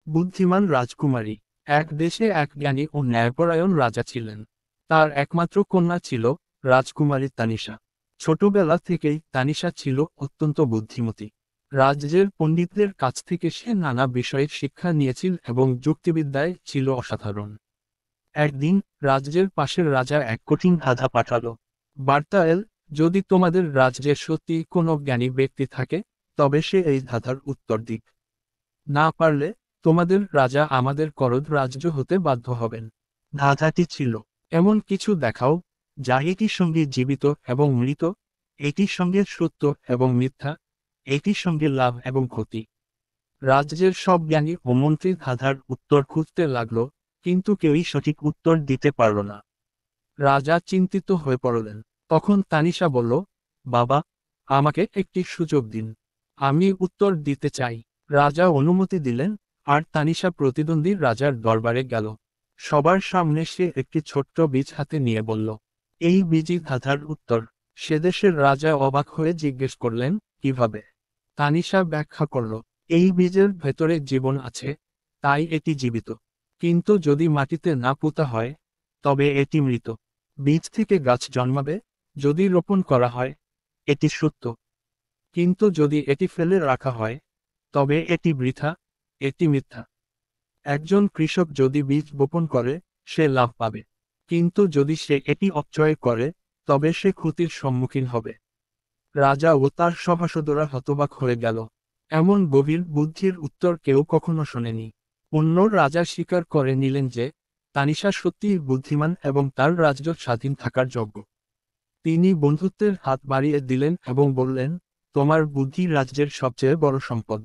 বুদ্ধিমান রাজকুমারী। এক দেশে এক জ্ঞানী ও ন্যায়পরায়ণ রাজা ছিলেন। তার একমাত্র কন্যা ছিল রাজকুমারী তানিশা। ছোটবেলা থেকেই তানিশা ছিল অত্যন্ত বুদ্ধিমতী। রাজ্যের পণ্ডিতদের কাছ থেকে সে নানা বিষয়ে শিক্ষা নিয়েছিল এবং যুক্তিবিদ্যায় ছিল অসাধারণ। একদিন রাজ্যের পাশের রাজা এক কঠিন ধাঁধা পাঠালো। বার্তা এল, যদি তোমাদের রাজ্যে সত্যি কোনো জ্ঞানী ব্যক্তি থাকে, তবে সে এই ধাঁধার উত্তর দিক। না পারলে তোমাদের রাজা আমাদের করদ রাজ্য হতে বাধ্য হবেন। ধাঁধাটি ছিল, এমন কিছু দেখাও যা এটির সঙ্গে জীবিত এবং মৃত, এটির সঙ্গে সত্য এবং মিথ্যা, এটির সঙ্গে লাভ এবং ক্ষতি। রাজ্যের সব জ্ঞানী ও মন্ত্রী ধাঁধার উত্তর খুঁজতে লাগলো, কিন্তু কেউই সঠিক উত্তর দিতে পারল না। রাজা চিন্তিত হয়ে পড়লেন। তখন তানিশা বলল, বাবা, আমাকে একটি সুযোগ দিন। আমি উত্তর দিতে চাই। রাজা অনুমতি দিলেন, আর তানিশা প্রতিদ্বন্দ্বী রাজার দরবারে গেল। সবার সামনে সে একটি ছোট্ট বীজ হাতে নিয়ে বলল, এই বীজই ধাঁধার উত্তর। সে দেশের রাজা অবাক হয়ে জিজ্ঞেস করলেন, কিভাবে? তানিশা ব্যাখ্যা করল, এই বীজের ভেতরে জীবন আছে, তাই এটি জীবিত। কিন্তু যদি মাটিতে না পোঁতা হয়, তবে এটি মৃত। বীজ থেকে গাছ জন্মাবে, যদি রোপণ করা হয়, এটি সত্য। কিন্তু যদি এটি ফেলে রাখা হয়, তবে এটি বৃথা, এটি মিথ্যা। একজন কৃষক যদি বীজ বপন করে, সে লাভ পাবে। কিন্তু যদি সে এটি অপচয় করে, তবে সে ক্ষতির সম্মুখীন হবে। রাজা ও তার সভাসদরা হতবাক হয়ে গেল। এমন গভীর বুদ্ধির উত্তর কেউ কখনো শোনেনি। অন্য রাজা স্বীকার করে নিলেন যে তানিশা সত্যিই বুদ্ধিমান এবং তার রাজ্য স্বাধীন থাকার যোগ্য। তিনি বন্ধুত্বের হাত বাড়িয়ে দিলেন এবং বললেন, তোমার বুদ্ধি রাজ্যের সবচেয়ে বড় সম্পদ।